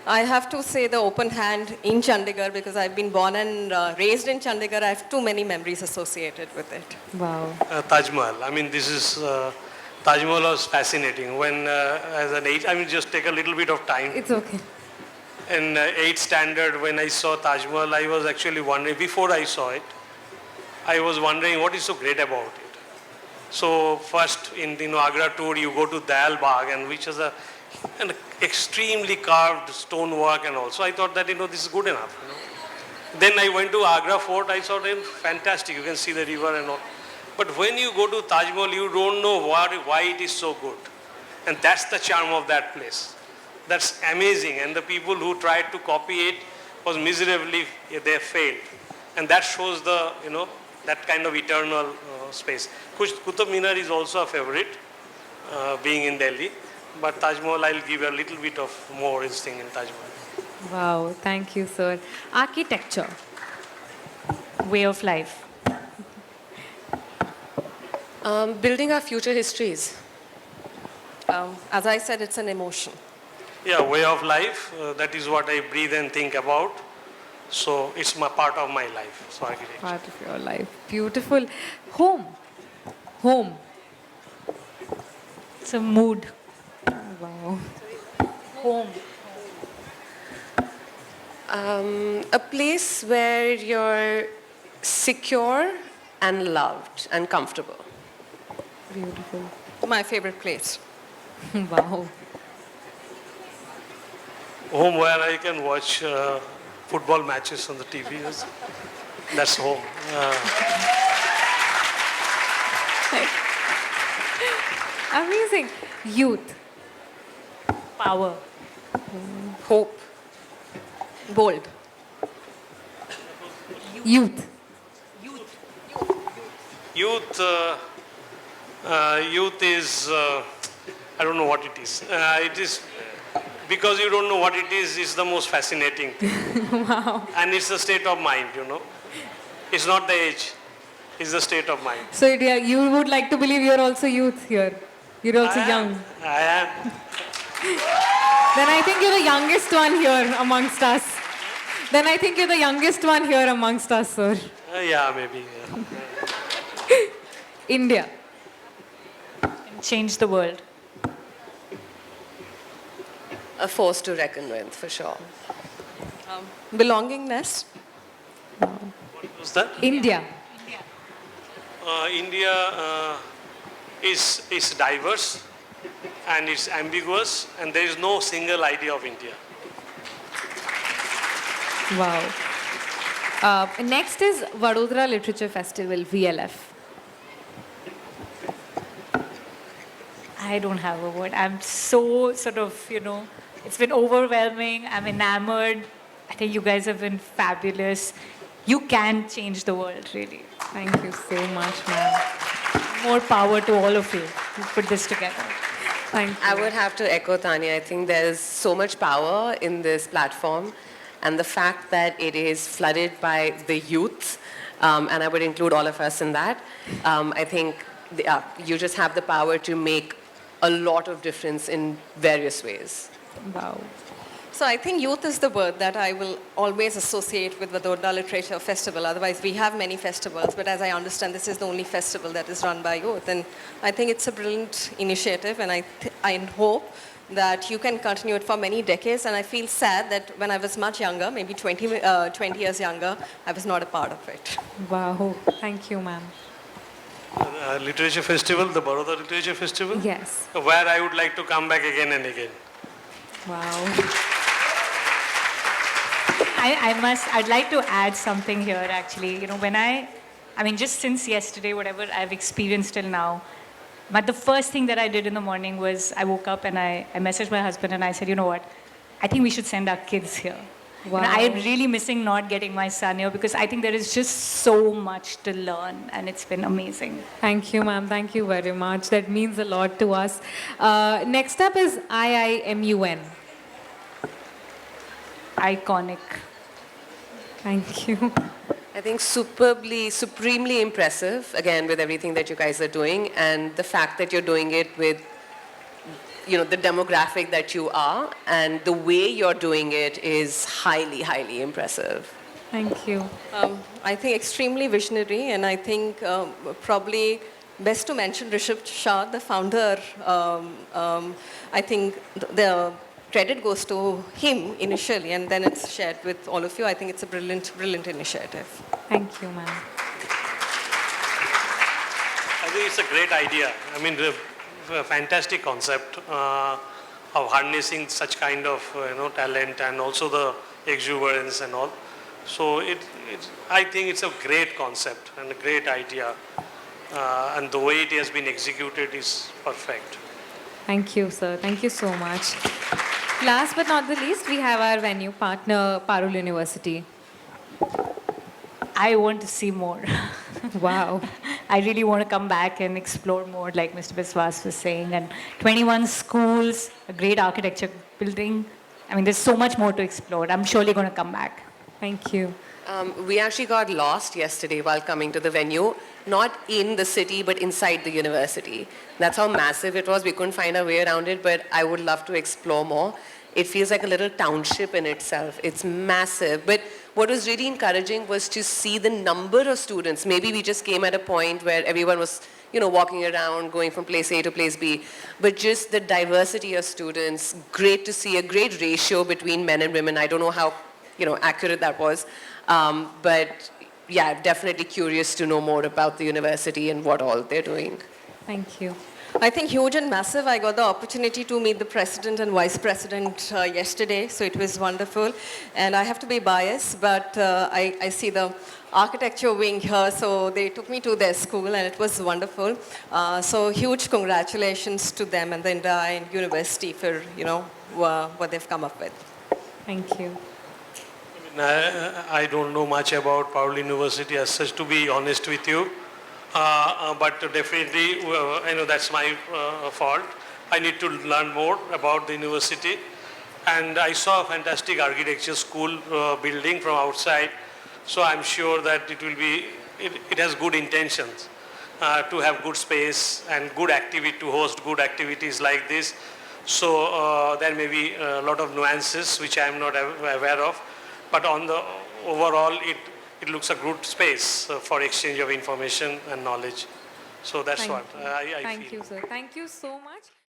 I have to say the open hand in Chandigarh, because I've been born and raised in Chandigarh. I have too many memories associated with it. Wow. Taj Mahal. I mean, this is Taj Mahal was fascinating. When as an age, I mean, just take a little bit of time. It's okay. In 8th standard, when I saw Taj Mahal, I was actually wondering, before I saw it, I was wondering what is so great about it. So first in the Agra tour, you go to Dayal Bagh, and which is an extremely carved stonework and all. So I thought that, this is good enough. Then I went to Agra Fort. I thought, fantastic, you can see the river and all. But when you go to Taj Mahal, you don't know why it is so good. And that's the charm of that place. That's amazing. And the people who tried to copy it was miserably, they failed. And that shows the, that kind of eternal space. Qutub Minar is also a favorite, being in Delhi. But Taj Mahal, I'll give a little bit of more instinct in Taj Mahal. Wow. Thank you, sir. Architecture. Way of life. Building our future histories. As I said, it's an emotion. Yeah, way of life, that is what I breathe and think about. So it's part of my life, so architecture. Part of your life. Beautiful. Home. Home. It's a mood. Wow. Home. A place where you're secure and loved and comfortable. Beautiful. My favorite place. Wow. Home where I can watch football matches on the TV. That's home. Amazing. Youth. Power. Hope. Bold. Youth. Youth is, I don't know what it is. It is, because you don't know what it is, it's the most fascinating thing. Wow. And it's the state of mind, It's not the age, it's the state of mind. So you would like to believe you're also youth here. You're also young. I am. Then I think you're the youngest one here amongst us. Then I think you're the youngest one here amongst us, sir. Yeah, maybe. Yeah. India. And change the world. A force to reckon with, for sure. Belongingness. What was that? India. India is diverse and it's ambiguous, and there is no single idea of India. Wow. Next is Vadodara Literature Festival, VLF. I don't have a word. I'm so sort of, it's been overwhelming. I'm enamored. I think you guys have been fabulous. You can change the world, really. Thank you so much, ma'am. More power to all of you who put this together. Thank you. I would have to echo Tanya. I think there's so much power in this platform, and the fact that it is flooded by the youth, and I would include all of us in that. I think you just have the power to make a lot of difference in various ways. Wow. So I think youth is the word that I will always associate with Vadodara Literature Festival. Otherwise, we have many festivals, but as I understand, this is the only festival that is run by youth. And I think it's a brilliant initiative, and I hope that you can continue it for many decades. And I feel sad that when I was much younger, maybe 20 years younger, I was not a part of it. Wow. Thank you, ma'am. Literature Festival, the Vadodara Literature Festival, Yes. where I would like to come back again and again. Wow. I'd like to add something here actually. When just since yesterday, whatever I've experienced till now, but the first thing that I did in the morning was I woke up and I messaged my husband and I said, you know what, I think we should send our kids here. Wow. I'm really missing not getting my son here because I think there is just so much to learn and it's been amazing. Thank you, ma'am. Thank you very much. That means a lot to us. Next up is I.I.M.U.N. Iconic. Thank you. I think supremely impressive, again, with everything that you guys are doing, and the fact that you're doing it with, the demographic that you are, and the way you're doing it is highly, highly impressive. Thank you. I think extremely visionary, and I think probably best to mention Rishabh Shah, the founder. I think the credit goes to him initially, and then it's shared with all of you. I think it's a brilliant, brilliant initiative. Thank you, ma'am. I think it's a great idea. I mean, a fantastic concept of harnessing such kind of talent and also the exuberance and all. So I think it's a great concept and a great idea, and the way it has been executed is perfect. Thank you, sir. Thank you so much. Last but not the least, we have our venue partner, Parul University. I want to see more. Wow. I really want to come back and explore more, like Mr. Biswas was saying. And 21 schools, a great architecture building. I mean, there's so much more to explore. I'm surely going to come back. Thank you. We actually got lost yesterday while coming to the venue, not in the city, but inside the university. That's how massive it was. We couldn't find our way around it, but I would love to explore more. It feels like a little township in itself. It's massive. But what was really encouraging was to see the number of students. Maybe we just came at a point where everyone was, walking around, going from place A to place B. But just the diversity of students, great to see a great ratio between men and women. I don't know how, accurate that was. But yeah, definitely curious to know more about the university and what all they're doing. Thank you. I think huge and massive. I got the opportunity to meet the president and vice president yesterday, so it was wonderful. And I have to be biased, but I see the architecture wing here, so they took me to their school, and it was wonderful. So huge congratulations to them and the entire university for what they've come up with. Thank you. I don't know much about Parul University as such, to be honest with you. But definitely, that's my fault. I need to learn more about the university. And I saw a fantastic architecture school building from outside. So I'm sure that it has good intentions. to have good space and good activity, to host good activities like this. So there may be a lot of nuances which I am not aware of, but on the overall, it looks a good space for exchange of information and knowledge. So that's Thank what you. I Thank feel. you, sir. Thank you so much.